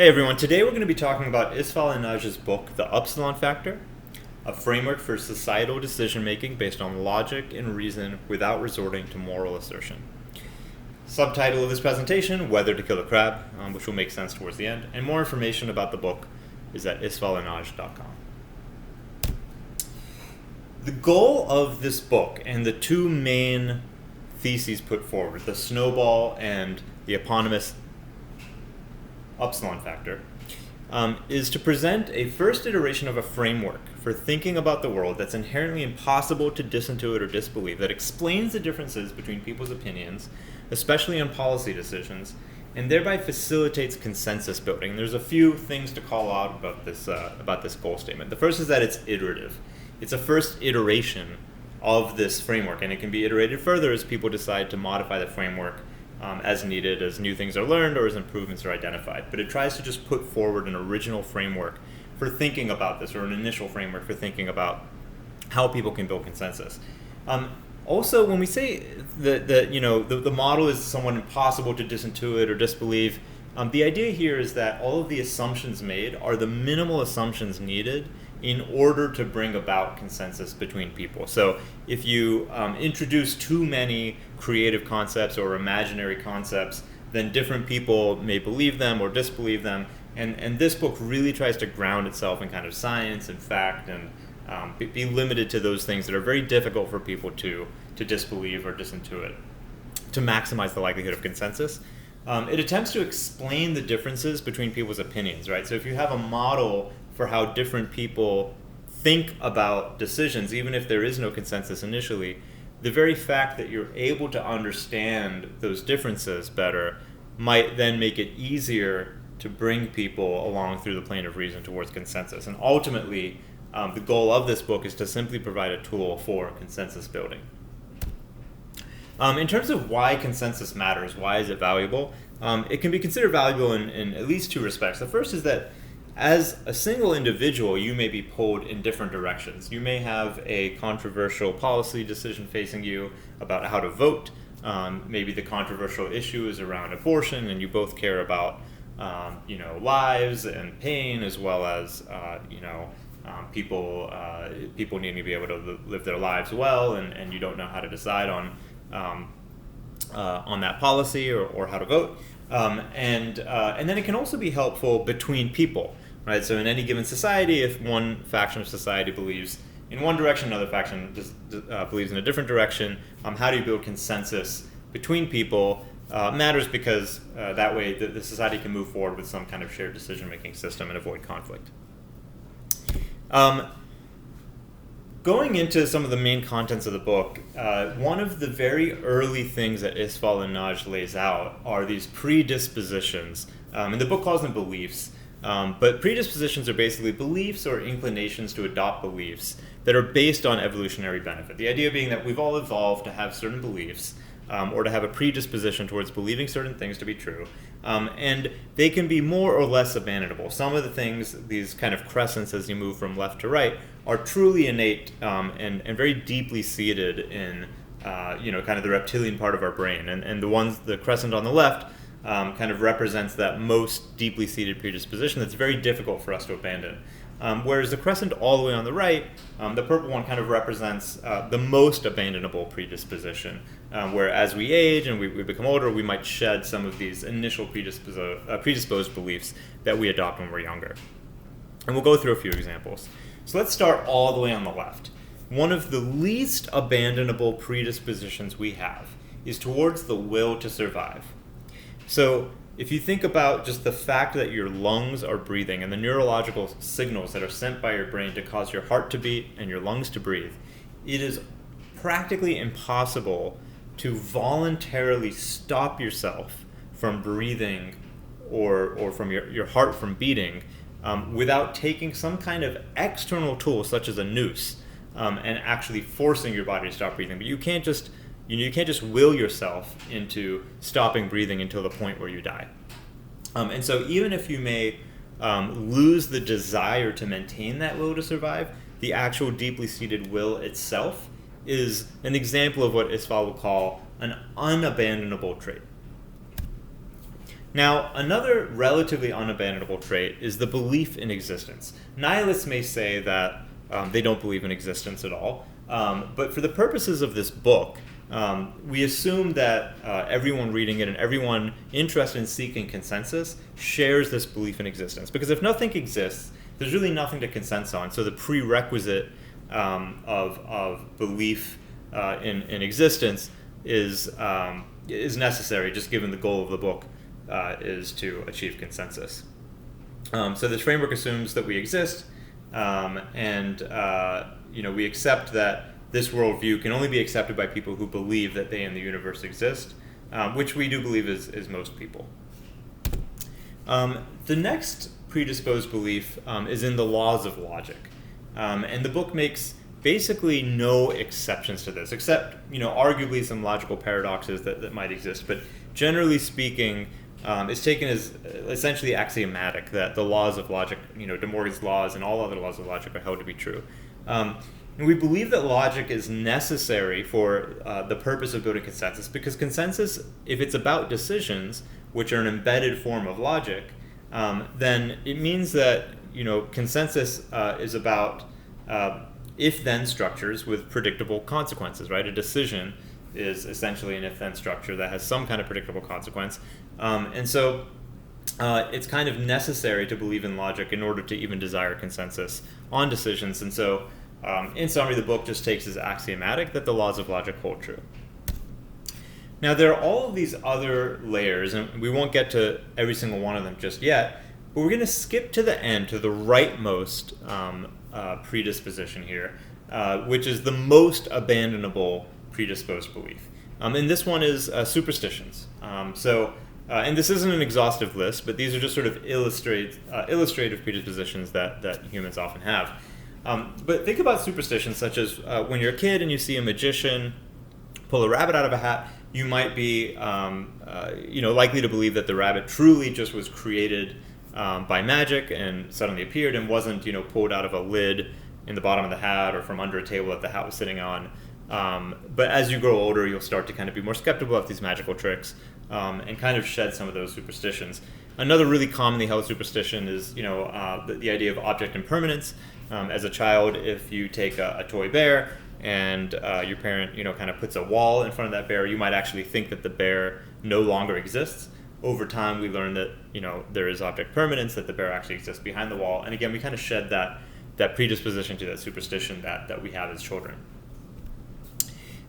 Hey everyone, today we're going to be talking about Upsilon Factor's book, The Upsilon Factor, a framework for societal decision making based on logic and reason without resorting to moral assertion. Subtitle of this presentation, Whether to Kill a Crab, which will make sense towards the end, and more information about the book is at upsilonage.com. The goal of this book and the two main theses put forward, the snowball and the eponymous Upsilon Factor, is to present a first iteration of a framework for thinking about the world that's inherently impossible to disintuit or disbelieve, that explains the differences between people's opinions, especially on policy decisions, and thereby facilitates consensus building. There's a few things to call out about this goal statement. The first is that it's iterative. It's a first iteration of this framework, and it can be iterated further as people decide to modify the framework as needed, as new things are learned or as improvements are identified. But it tries to just put forward an original framework for thinking about this, or an initial framework for thinking about how people can build consensus. Also, when we say that the model is somewhat impossible to disintuit or disbelieve, the idea here is that all of the assumptions made are the minimal assumptions needed in order to bring about consensus between people. So if you introduce too many creative concepts or imaginary concepts, then different people may believe them or disbelieve them. And this book really tries to ground itself in kind of science and fact, and be limited to those things that are very difficult for people to disbelieve or disintuit, to maximize the likelihood of consensus. It attempts to explain the differences between people's opinions, right? So if you have a model for how different people think about decisions, even if there is no consensus initially, the very fact that you're able to understand those differences better might then make it easier to bring people along through the plane of reason towards consensus. And ultimately, the goal of this book is to simply provide a tool for consensus building. In terms of why consensus matters, why is it valuable? It can be considered valuable in at least two respects. The first is that as a single individual, you may be pulled in different directions. You may have a controversial policy decision facing you about how to vote. Maybe the controversial issue is around abortion, and you both care about lives and pain, as well as people needing to be able to live their lives well, and you don't know how to decide on that policy or how to vote. And then it can also be helpful between people, right? So in any given society, if one faction of society believes in one direction, another faction believes in a different direction, how do you build consensus between people matters, because that way the society can move forward with some kind of shared decision-making system and avoid conflict. Going into some of the main contents of the book, one of the very early things that Upsilon Factor lays out are these predispositions. And the book calls them beliefs. But predispositions are basically beliefs or inclinations to adopt beliefs that are based on evolutionary benefit. The idea being that we've all evolved to have certain beliefs, or to have a predisposition towards believing certain things to be true. And they can be more or less abandonable. Some of the things, these kind of crescents as you move from left to right, are truly innate and very deeply seated in kind of the reptilian part of our brain. And the crescent on the left kind of represents that most deeply seated predisposition that's very difficult for us to abandon. Whereas the crescent all the way on the right, the purple one, kind of represents the most abandonable predisposition, where as we age and we become older, we might shed some of these initial predisposed beliefs that we adopt when we're younger. And we'll go through a few examples. So let's start all the way on the left. One of the least abandonable predispositions we have is towards the will to survive. So if you think about just the fact that your lungs are breathing and the neurological signals that are sent by your brain to cause your heart to beat and your lungs to breathe, it is practically impossible to voluntarily stop yourself from breathing or from your heart from beating without taking some kind of external tool, such as a noose, and actually forcing your body to stop breathing. But you can't just will yourself into stopping breathing until the point where you die. And so even if you may lose the desire to maintain that will to survive, the actual deeply seated will itself is an example of what Isfal would call an unabandonable trait. Now, another relatively unabandonable trait is the belief in existence. Nihilists may say that they don't believe in existence at all, but for the purposes of this book, we assume that everyone reading it and everyone interested in seeking consensus shares this belief in existence. Because if nothing exists, there's really nothing to consensus on. So the prerequisite of belief in existence is necessary, just given the goal of the book is to achieve consensus. So this framework assumes that we exist, and we accept that this worldview can only be accepted by people who believe that they and the universe exist, which we do believe is most people. The next predisposed belief is in the laws of logic. And the book makes basically no exceptions to this, except arguably some logical paradoxes that might exist. But generally speaking, it's taken as essentially axiomatic that the laws of logic, De Morgan's laws and all other laws of logic are held to be true. And we believe that logic is necessary for the purpose of building consensus, because consensus, if it's about decisions, which are an embedded form of logic, then it means that consensus is about if-then structures with predictable consequences, right? A decision is essentially an if-then structure that has some kind of predictable consequence. And so it's kind of necessary to believe in logic in order to even desire consensus on decisions. And so in summary, the book just takes as axiomatic that the laws of logic hold true. Now, there are all of these other layers, and we won't get to every single one of them just yet, but we're going to skip to the end, to the rightmost predisposition here, which is the most abandonable predisposed belief. And this one is superstitions. And this isn't an exhaustive list, but these are just sort of illustrative predispositions that humans often have. But think about superstitions such as when you're a kid and you see a magician pull a rabbit out of a hat, you might be likely to believe that the rabbit truly just was created by magic and suddenly appeared and wasn't pulled out of a lid in the bottom of the hat or from under a table that the hat was sitting on. But as you grow older, you'll start to kind of be more skeptical of these magical tricks and kind of shed some of those superstitions. Another really commonly held superstition is the idea of object impermanence. As a child, if you take a toy bear and your parent kind of puts a wall in front of that bear, you might actually think that the bear no longer exists. Over time, we learn that there is object permanence, that the bear actually exists behind the wall. And again, we kind of shed that predisposition to that superstition that we have as children.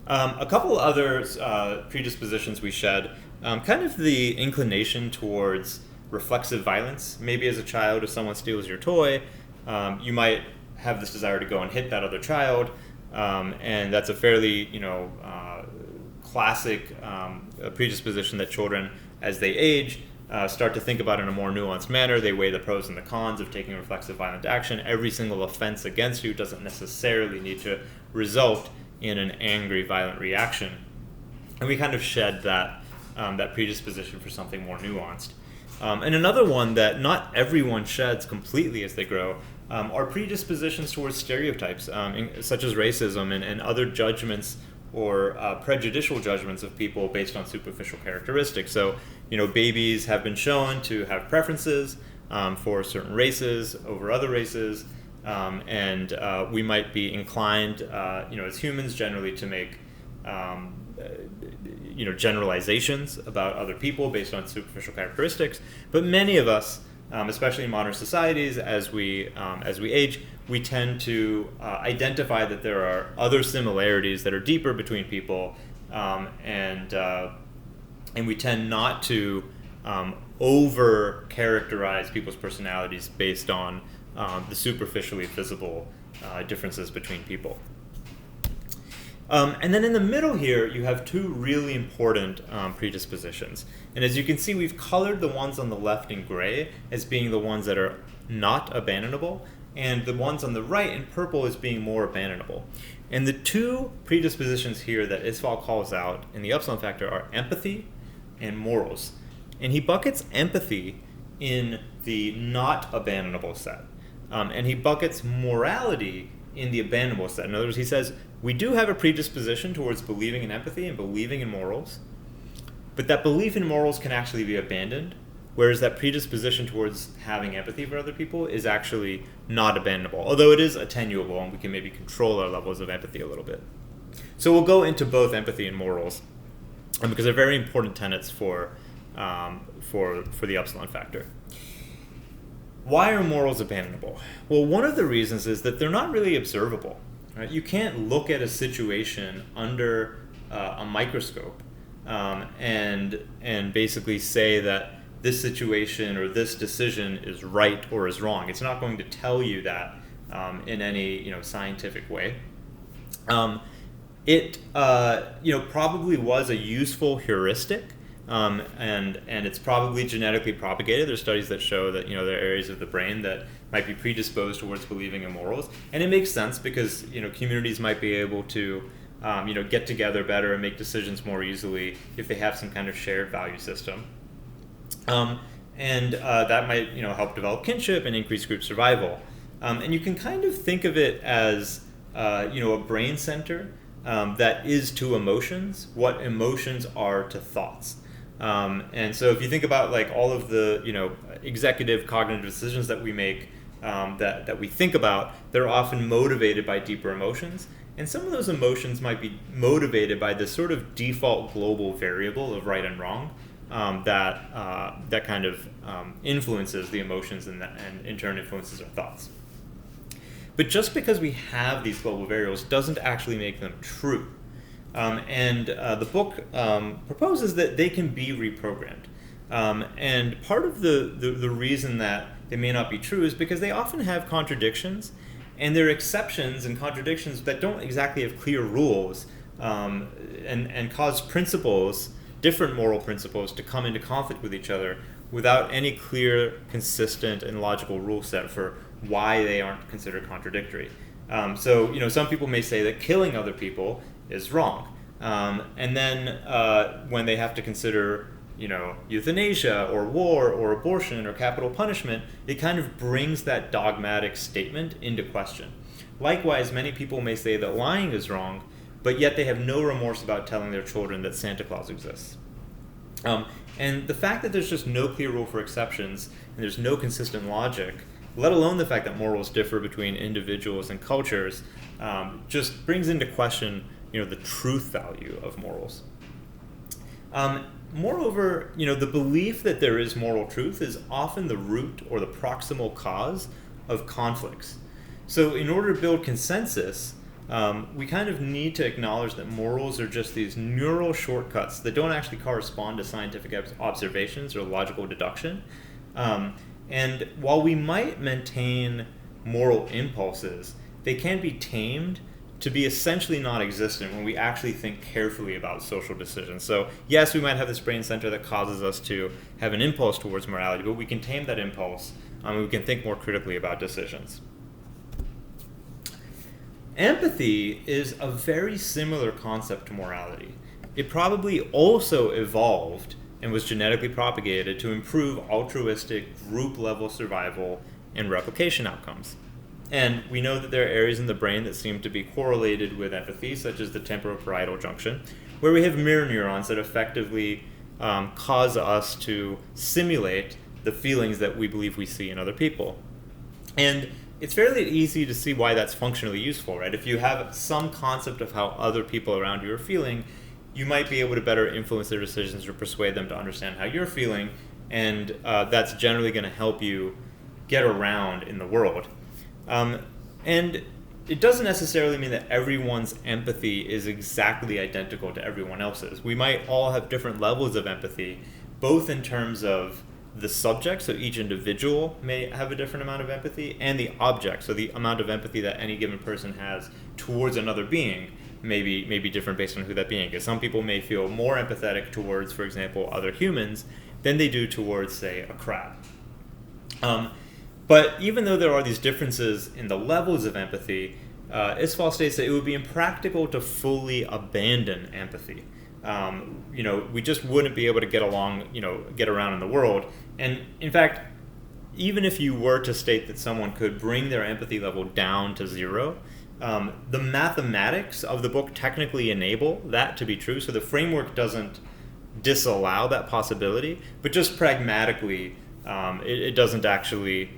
A couple other predispositions we shed, kind of the inclination towards reflexive violence. Maybe as a child, if someone steals your toy, you might have this desire to go and hit that other child, and that's a fairly classic predisposition that children, as they age, start to think about in a more nuanced manner. They weigh the pros and the cons of taking reflexive violent action. Every single offense against you doesn't necessarily need to result in an angry, violent reaction. And we kind of shed that predisposition for something more nuanced. And another one that not everyone sheds completely as they grow are predispositions towards stereotypes, such as racism and other judgments or prejudicial judgments of people based on superficial characteristics. So, babies have been shown to have preferences for certain races over other races, and we might be inclined, as humans generally, to make generalizations about other people based on superficial characteristics. But many of us, especially in modern societies, as we age, we tend to identify that there are other similarities that are deeper between people, and we tend not to over characterize people's personalities based on the superficially visible differences between people. And then in the middle here, you have two really important predispositions. And as you can see, we've colored the ones on the left in gray as being the ones that are not abandonable, and the ones on the right in purple as being more abandonable. And the two predispositions here that Isfal calls out in the Upsilon Factor are empathy and morals. And he buckets empathy in the not abandonable set. And he buckets morality in the abandonable set. In other words, he says, we do have a predisposition towards believing in empathy and believing in morals, but that belief in morals can actually be abandoned whereas that predisposition towards having empathy for other people is actually not abandonable, although it is attenuable and we can maybe control our levels of empathy a little bit. So we'll go into both empathy and morals, because they're very important tenets for the Upsilon Factor. Why are morals abandonable? Well, one of the reasons is that they're not really observable. Right? You can't look at a situation under a microscope and basically say that this situation or this decision is right or is wrong. It's not going to tell you that in any scientific way. It probably was a useful heuristic, and it's probably genetically propagated. There's studies that show that there are areas of the brain that might be predisposed towards believing in morals, and it makes sense because communities might be able to get together better and make decisions more easily if they have some kind of shared value system, and that might help develop kinship and increase group survival, and you can kind of think of it as a brain center that is to emotions what emotions are to thoughts. And so if you think about like all of the executive cognitive decisions that we make, that we think about, they're often motivated by deeper emotions. And some of those emotions might be motivated by this sort of default global variable of right and wrong that kind of influences the emotions and in turn influences our thoughts. But just because we have these global variables doesn't actually make them true. And the book proposes that they can be reprogrammed. And part of the reason that they may not be true is because they often have contradictions, and they're exceptions and contradictions that don't exactly have clear rules, and cause principles, different moral principles, to come into conflict with each other without any clear, consistent, and logical rule set for why they aren't considered contradictory. So some people may say that killing other people is wrong, and then when they have to consider euthanasia or war or abortion or capital punishment, it kind of brings that dogmatic statement into question. Likewise, many people may say that lying is wrong, but yet they have no remorse about telling their children that Santa Claus exists. And the fact that there's just no clear rule for exceptions and there's no consistent logic, let alone the fact that morals differ between individuals and cultures, just brings into question the truth value of morals. Moreover, the belief that there is moral truth is often the root or the proximal cause of conflicts. So in order to build consensus, we kind of need to acknowledge that morals are just these neural shortcuts that don't actually correspond to scientific observations or logical deduction. And while we might maintain moral impulses, they can be tamed to be essentially non-existent when we actually think carefully about social decisions. So yes, we might have this brain center that causes us to have an impulse towards morality, but we can tame that impulse, and we can think more critically about decisions. Empathy is a very similar concept to morality. It probably also evolved and was genetically propagated to improve altruistic group-level survival and replication outcomes. And we know that there are areas in the brain that seem to be correlated with empathy, such as the temporoparietal junction, where we have mirror neurons that effectively cause us to simulate the feelings that we believe we see in other people. And it's fairly easy to see why that's functionally useful, right? If you have some concept of how other people around you are feeling, you might be able to better influence their decisions or persuade them to understand how you're feeling, and that's generally going to help you get around in the world. And it doesn't necessarily mean that everyone's empathy is exactly identical to everyone else's. We might all have different levels of empathy, both in terms of the subject, so each individual may have a different amount of empathy, and the object, so the amount of empathy that any given person has towards another being may be different based on who that being is. Some people may feel more empathetic towards, for example, other humans than they do towards, say, a crab. But even though there are these differences in the levels of empathy, Isfal states that it would be impractical to fully abandon empathy. We just wouldn't be able to get around in the world. And in fact, even if you were to state that someone could bring their empathy level down to 0, the mathematics of the book technically enable that to be true. So the framework doesn't disallow that possibility, but just pragmatically, it doesn't actually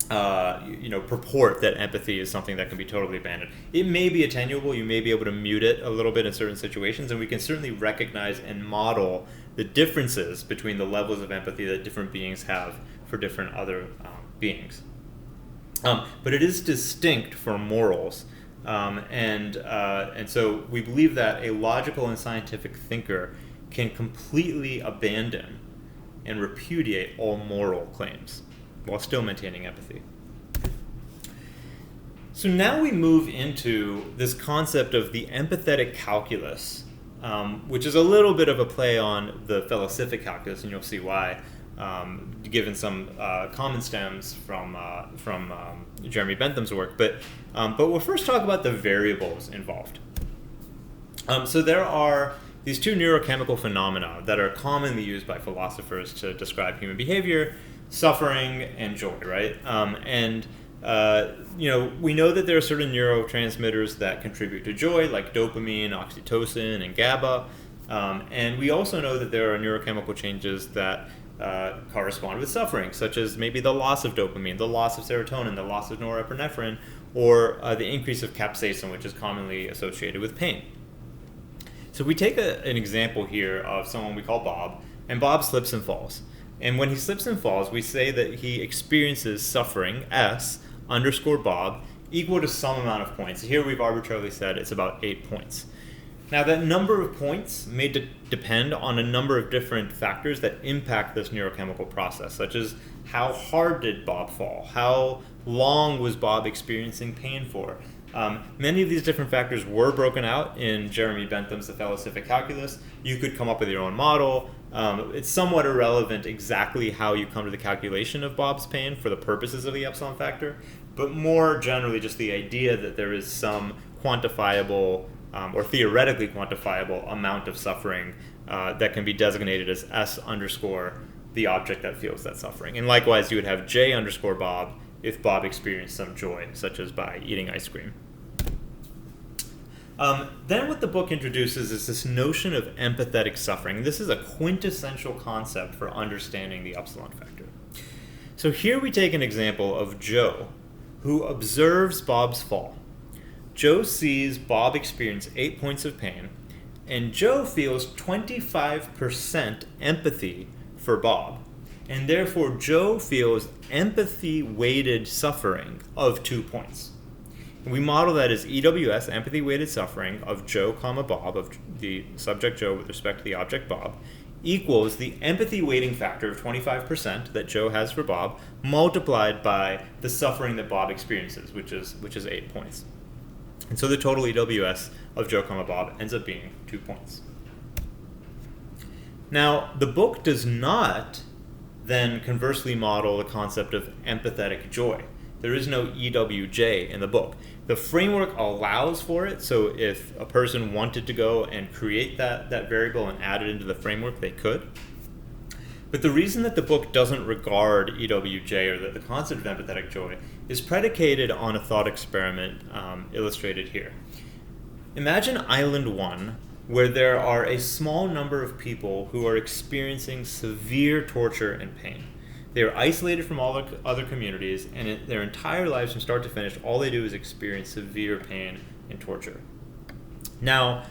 purport that empathy is something that can be totally abandoned. It may be attenuable. You may be able to mute it a little bit in certain situations, and we can certainly recognize and model the differences between the levels of empathy that different beings have for different other beings. But it is distinct from morals, and so we believe that a logical and scientific thinker can completely abandon and repudiate all moral claims while still maintaining empathy. So now we move into this concept of the empathetic calculus, which is a little bit of a play on the felicific calculus, and you'll see why, given some common stems from Jeremy Bentham's work. But we'll first talk about the variables involved. So there are these two neurochemical phenomena that are commonly used by philosophers to describe human behavior: suffering and joy, right? We know that there are certain neurotransmitters that contribute to joy, like dopamine, oxytocin, and GABA. And we also know that there are neurochemical changes that correspond with suffering, such as maybe the loss of dopamine, the loss of serotonin, the loss of norepinephrine, or the increase of capsaicin, which is commonly associated with pain. So we take an example here of someone we call Bob, and Bob slips and falls. And when he slips and falls, we say that he experiences suffering, S _ Bob, equal to some amount of points. Here we've arbitrarily said it's about 8 points. Now that number of points may depend on a number of different factors that impact this neurochemical process, such as how hard did Bob fall? How long was Bob experiencing pain for? Many of these different factors were broken out in Jeremy Bentham's The Felicific Calculus. You could come up with your own model. It's somewhat irrelevant exactly how you come to the calculation of Bob's pain for the purposes of the Upsilon factor, but more generally just the idea that there is some quantifiable or theoretically quantifiable amount of suffering that can be designated as S _ the object that feels that suffering. And likewise, you would have J _ Bob if Bob experienced some joy, such as by eating ice cream. Then what the book introduces is this notion of empathetic suffering. This is a quintessential concept for understanding the Upsilon factor. So here we take an example of Joe, who observes Bob's fall. Joe sees Bob experience 8 points of pain, and Joe feels 25% empathy for Bob. And therefore, Joe feels empathy-weighted suffering of 2 points. And we model that as EWS, empathy-weighted suffering, of Joe, Bob, of the subject Joe with respect to the object Bob, equals the empathy weighting factor of 25% that Joe has for Bob, multiplied by the suffering that Bob experiences, which is 8 points. And so the total EWS of Joe, Bob ends up being 2 points. Now, the book does not then conversely model the concept of empathetic joy. There is no EWJ in the book. The framework allows for it, so if a person wanted to go and create that variable and add it into the framework, they could. But the reason that the book doesn't regard EWJ, or that the concept of empathetic joy, is predicated on a thought experiment illustrated here. Imagine Island 1, where there are a small number of people who are experiencing severe torture and pain. They are isolated from all other communities, and in their entire lives from start to finish, all they do is experience severe pain and torture. Now,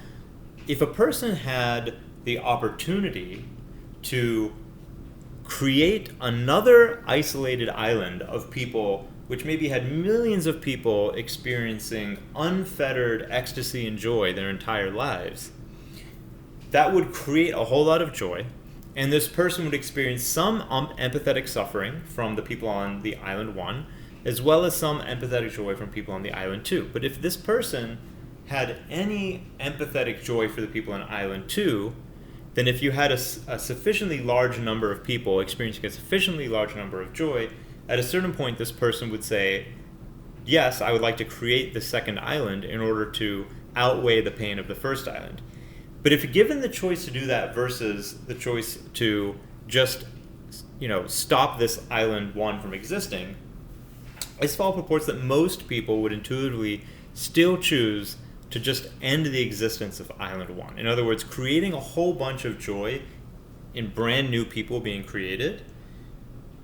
if a person had the opportunity to create another isolated island of people which maybe had millions of people experiencing unfettered ecstasy and joy their entire lives, that would create a whole lot of joy, and this person would experience some empathetic suffering from the people on the island 1, as well as some empathetic joy from people on the island 2. But if this person had any empathetic joy for the people on island 2, then if you had a sufficiently large number of people experiencing a sufficiently large number of joy, at a certain point this person would say, yes, I would like to create the second island in order to outweigh the pain of the first island. But if given the choice to do that versus the choice to just, stop this island 1 from existing, Isfal purports that most people would intuitively still choose to just end the existence of Island 1. In other words, creating a whole bunch of joy in brand new people being created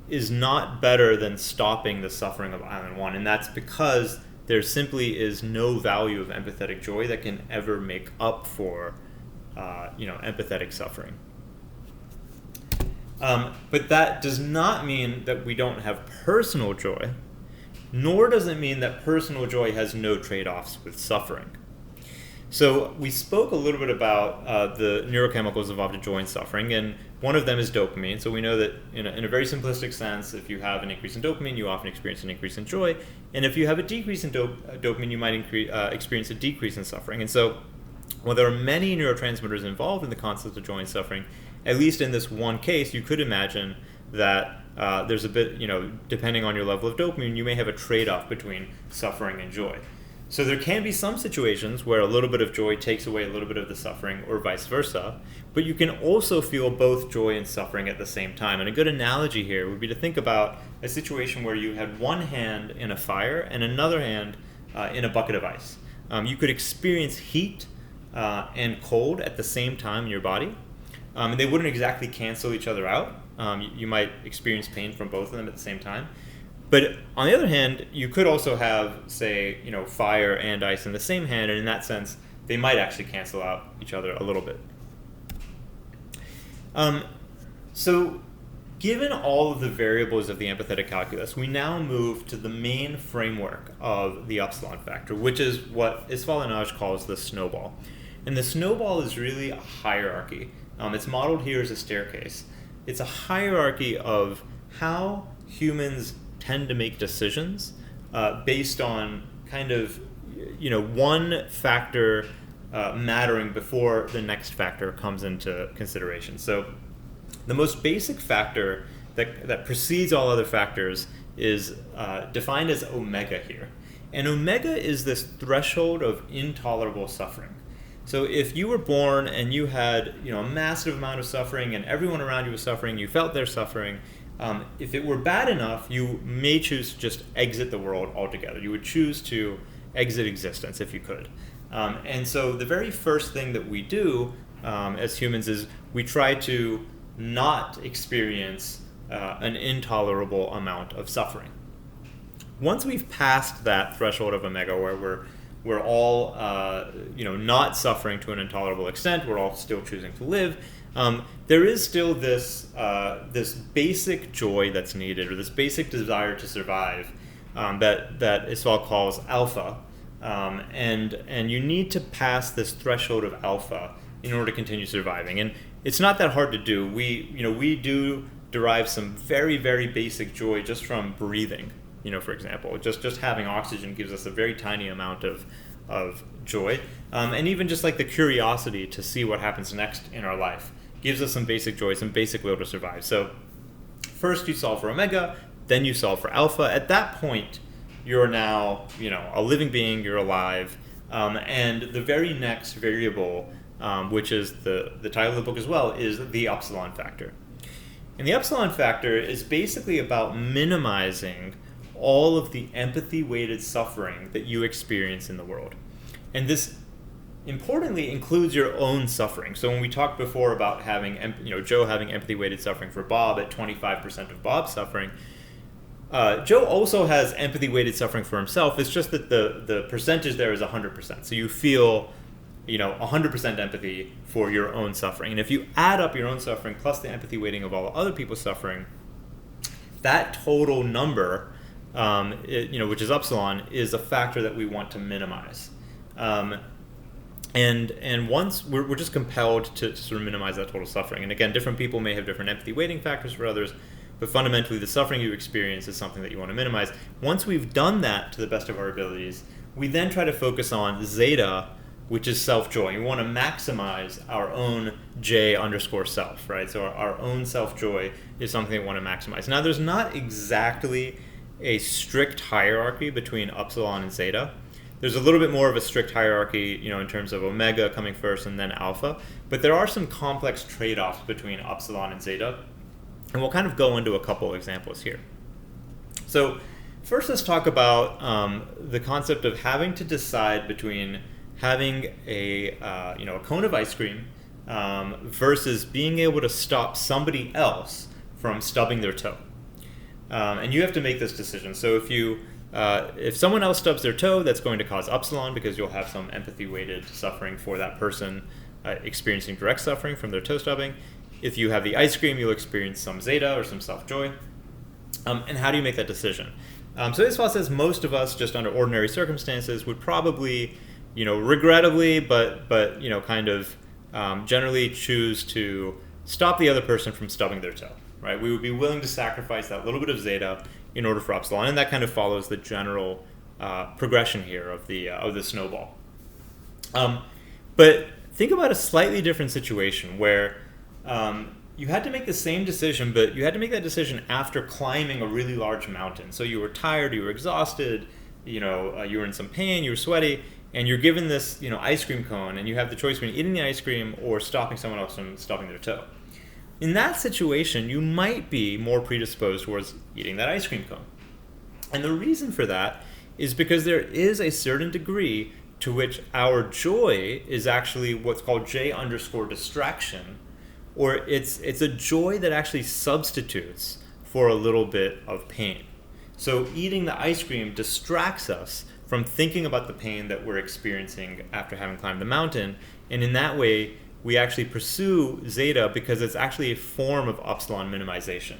is not better than stopping the suffering of Island 1. And that's because there simply is no value of empathetic joy that can ever make up for empathetic suffering. But that does not mean that we don't have personal joy, nor does it mean that personal joy has no trade-offs with suffering. So we spoke a little bit about the neurochemicals involved in joy and suffering, and one of them is dopamine. So we know that in a very simplistic sense, if you have an increase in dopamine, you often experience an increase in joy. And if you have a decrease in dopamine, you might experience a decrease in suffering. And so while there are many neurotransmitters involved in the concept of joy and suffering, at least in this one case, you could imagine that there's a bit, depending on your level of dopamine, you may have a trade-off between suffering and joy. So there can be some situations where a little bit of joy takes away a little bit of the suffering, or vice versa, but you can also feel both joy and suffering at the same time. And a good analogy here would be to think about a situation where you had one hand in a fire and another hand in a bucket of ice. You could experience heat and cold at the same time in your body, and they wouldn't exactly cancel each other out. You might experience pain from both of them at the same time. But on the other hand, you could also have, say, fire and ice in the same hand, and in that sense, they might actually cancel out each other a little bit. So given all of the variables of the empathetic calculus, we now move to the main framework of the Upsilon factor, which is what Isvalinaj calls the snowball. And the snowball is really a hierarchy. It's modeled here as a staircase. It's a hierarchy of how humans tend to make decisions based on kind of, one factor mattering before the next factor comes into consideration. So the most basic factor that precedes all other factors is defined as omega here. And omega is this threshold of intolerable suffering. So if you were born and you had a massive amount of suffering and everyone around you was suffering, you felt their suffering, if it were bad enough, you may choose to just exit the world altogether. You would choose to exit existence if you could. And so the very first thing that we do as humans is we try to not experience an intolerable amount of suffering. Once we've passed that threshold of omega where we're all not suffering to an intolerable extent, we're all still choosing to live, there is still this basic joy that's needed, or this basic desire to survive that Isval calls alpha, and you need to pass this threshold of alpha in order to continue surviving. And it's not that hard to do. We do derive some very, very basic joy just from breathing. For example, just having oxygen gives us a very tiny amount of joy, and even just like the curiosity to see what happens next in our life gives us some basic joy, some basic will to survive. So first you solve for omega, then you solve for alpha. At that point, you're now a living being, you're alive, and the very next variable, which is the title of the book as well, is the Upsilon factor. And the Upsilon factor is basically about minimizing all of the empathy-weighted suffering that you experience in the world. And this importantly includes your own suffering. So when we talked before about having, Joe having empathy-weighted suffering for Bob at 25% of Bob's suffering, Joe also has empathy-weighted suffering for himself. It's just that the percentage there is 100%. So you feel 100% empathy for your own suffering. And if you add up your own suffering plus the empathy weighting of all other people's suffering, that total number, which is Upsilon, is a factor that we want to minimize. And once we're just compelled to sort of minimize that total suffering. And again, different people may have different empathy weighting factors for others, but fundamentally the suffering you experience is something that you want to minimize. Once we've done that to the best of our abilities, we then try to focus on zeta, which is self-joy. We want to maximize our own J_self, right? So our own self-joy is something we want to maximize. Now, there's not exactly a strict hierarchy between Upsilon and Zeta. There's a little bit more of a strict hierarchy, in terms of Omega coming first and then Alpha, but there are some complex trade-offs between Upsilon and Zeta, and we'll kind of go into a couple examples here. So first, let's talk about the concept of having to decide between having a a cone of ice cream versus being able to stop somebody else from stubbing their toe. And you have to make this decision. So if someone else stubs their toe, that's going to cause upsilon because you'll have some empathy-weighted suffering for that person experiencing direct suffering from their toe stubbing. If you have the ice cream, you'll experience some zeta or some self-joy. And how do you make that decision? So Isfah says most of us, just under ordinary circumstances, would probably, regrettably, but kind of generally choose to stop the other person from stubbing their toe. Right? We would be willing to sacrifice that little bit of zeta in order for upsilon, and that kind of follows the general progression here of the snowball. But think about a slightly different situation where you had to make the same decision, but you had to make that decision after climbing a really large mountain. So you were tired, you were exhausted, you were in some pain, you were sweaty, and you're given this ice cream cone, and you have the choice between eating the ice cream or stopping someone else from stubbing their toe. In that situation, you might be more predisposed towards eating that ice cream cone. And the reason for that is because there is a certain degree to which our joy is actually what's called J_distraction, or it's a joy that actually substitutes for a little bit of pain. So eating the ice cream distracts us from thinking about the pain that we're experiencing after having climbed the mountain, and in that way, we actually pursue zeta because it's actually a form of upsilon minimization.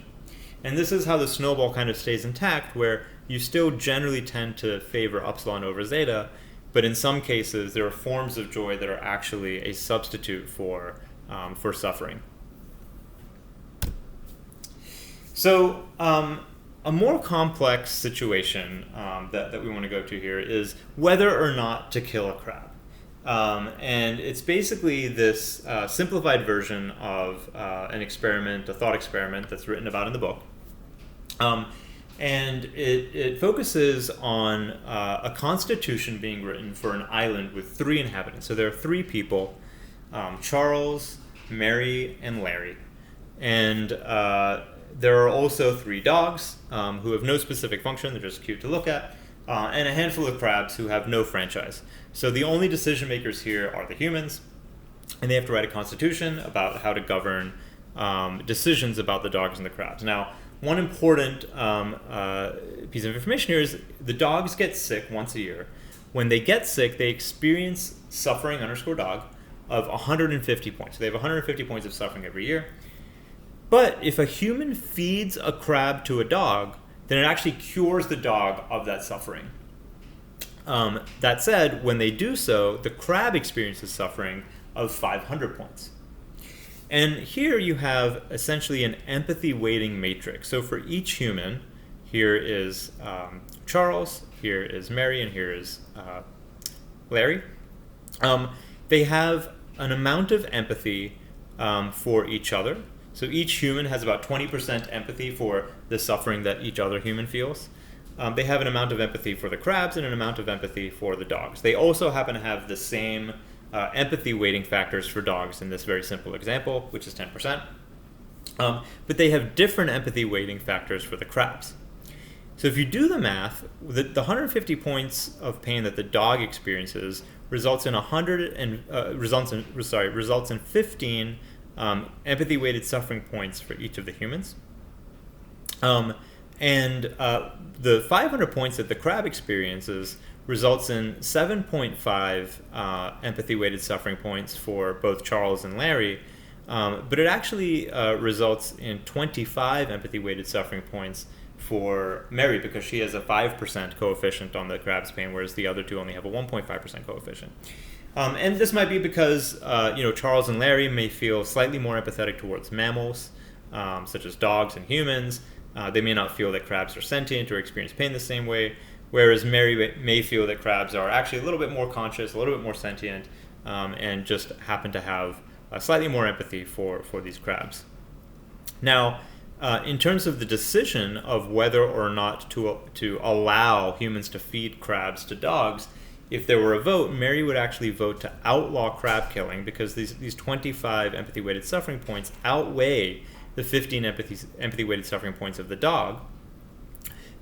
And this is how the snowball kind of stays intact, where you still generally tend to favor upsilon over zeta, but in some cases there are forms of joy that are actually a substitute for suffering. So a more complex situation that we want to go to here is whether or not to kill a crab. And it's basically this simplified version of an experiment, a thought experiment that's written about in the book. And it focuses on a constitution being written for an island with 3 inhabitants. So there are 3 people, Charles, Mary, and Larry. And there are also 3 dogs who have no specific function, they're just cute to look at, and a handful of crabs who have no franchise. So the only decision makers here are the humans, and they have to write a constitution about how to govern decisions about the dogs and the crabs. Now, one important piece of information here is the dogs get sick once a year. When they get sick, they experience suffering_dog of 150 points. So they have 150 points of suffering every year. But if a human feeds a crab to a dog, then it actually cures the dog of that suffering. That said, when they do so, the crab experiences suffering of 500 points. And here you have essentially an empathy weighting matrix. So for each human, here is Charles, here is Mary, and here is Larry. They have an amount of empathy for each other. So each human has about 20% empathy for the suffering that each other human feels. They have an amount of empathy for the crabs and an amount of empathy for the dogs. They also happen to have the same empathy weighting factors for dogs in this very simple example, which is 10%. But they have different empathy weighting factors for the crabs. So if you do the math, the 150 points of pain that the dog experiences results in 15 empathy weighted suffering points for each of the humans. And the 500 points that the crab experiences results in 7.5 empathy weighted suffering points for both Charles and Larry, but it actually results in 25 empathy weighted suffering points for Mary because she has a 5% coefficient on the crab's pain, whereas the other two only have a 1.5% coefficient. And this might be because Charles and Larry may feel slightly more empathetic towards mammals, such as dogs and humans. They may not feel that crabs are sentient or experience pain the same way, whereas Mary may feel that crabs are actually a little bit more conscious, a little bit more sentient, and just happen to have slightly more empathy for these crabs. Now, in terms of the decision of whether or not to allow humans to feed crabs to dogs, if there were a vote, Mary would actually vote to outlaw crab killing because these 25 empathy-weighted suffering points outweigh the 15 empathy-weighted suffering points of the dog.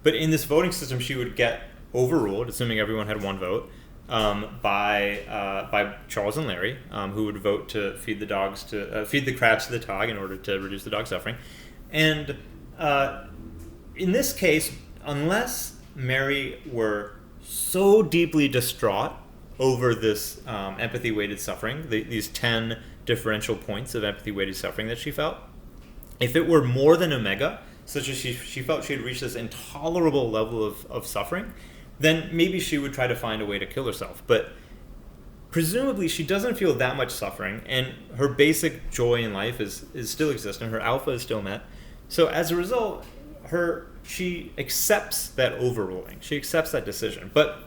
But in this voting system, she would get overruled, assuming everyone had one vote, by Charles and Larry, who would vote to feed the crabs to the dog in order to reduce the dog's suffering. And in this case, unless Mary were so deeply distraught over this empathy-weighted suffering, these 10 differential points of empathy-weighted suffering that she felt, if it were more than omega, such as she felt she had reached this intolerable level of suffering, then maybe she would try to find a way to kill herself. But presumably she doesn't feel that much suffering, and her basic joy in life is still existent. Her alpha is still met. So as a result, she accepts that overruling. She accepts that decision. But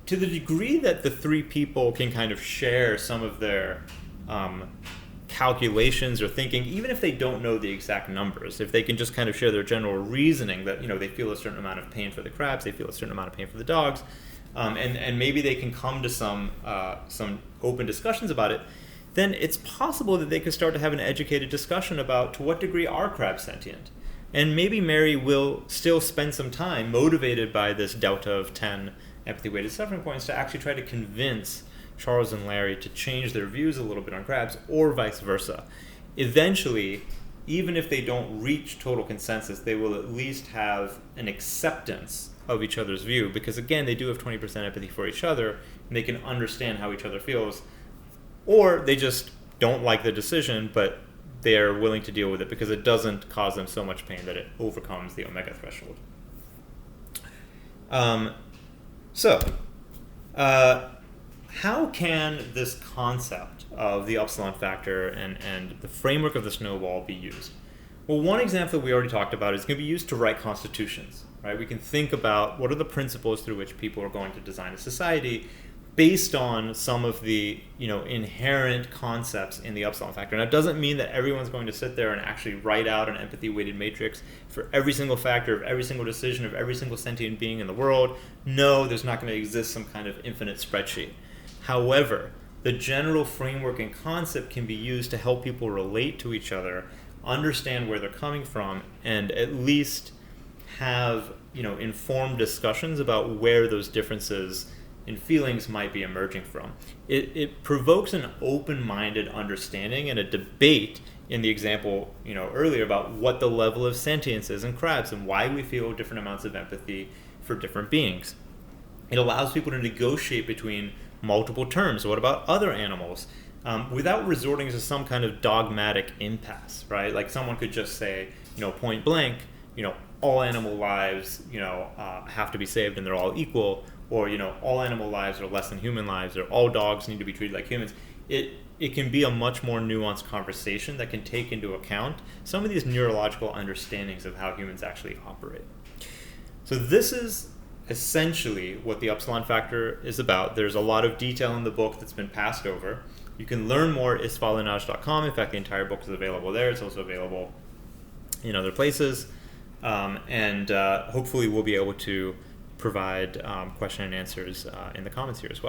to the degree that the three people can kind of share some of their calculations or thinking, even if they don't know the exact numbers, if they can just kind of share their general reasoning that, they feel a certain amount of pain for the crabs, they feel a certain amount of pain for the dogs, and maybe they can come to some open discussions about it, then it's possible that they could start to have an educated discussion about to what degree are crabs sentient. And maybe Mary will still spend some time motivated by this delta of 10 empathy-weighted suffering points to actually try to convince Charles and Larry to change their views a little bit on crabs, or vice versa. Eventually, even if they don't reach total consensus, they will at least have an acceptance of each other's view, because again, they do have 20% empathy for each other, and they can understand how each other feels, or they just don't like the decision, but they're willing to deal with it because it doesn't cause them so much pain that it overcomes the omega threshold. How can this concept of the Upsilon factor and the framework of the snowball be used? Well, one example that we already talked about is going to be used to write constitutions, right? We can think about what are the principles through which people are going to design a society based on some of the inherent concepts in the Upsilon factor. Now, it doesn't mean that everyone's going to sit there and actually write out an empathy-weighted matrix for every single factor of every single decision of every single sentient being in the world. No, there's not going to exist some kind of infinite spreadsheet. However, the general framework and concept can be used to help people relate to each other, understand where they're coming from, and at least have informed discussions about where those differences in feelings might be emerging from. It provokes an open-minded understanding and a debate in the example earlier about what the level of sentience is in crabs and why we feel different amounts of empathy for different beings. It allows people to negotiate between multiple terms. What about other animals? Without resorting to some kind of dogmatic impasse, right? Like someone could just say, point blank, all animal lives, have to be saved and they're all equal, or all animal lives are less than human lives, or all dogs need to be treated like humans. It can be a much more nuanced conversation that can take into account some of these neurological understandings of how humans actually operate. So this is essentially what the Upsilon factor is about. There's a lot of detail in the book that's been passed over. You can learn more at isfalinage.com. In fact, the entire book is available there. It's also available in other places. And hopefully we'll be able to provide question and answers in the comments here as well.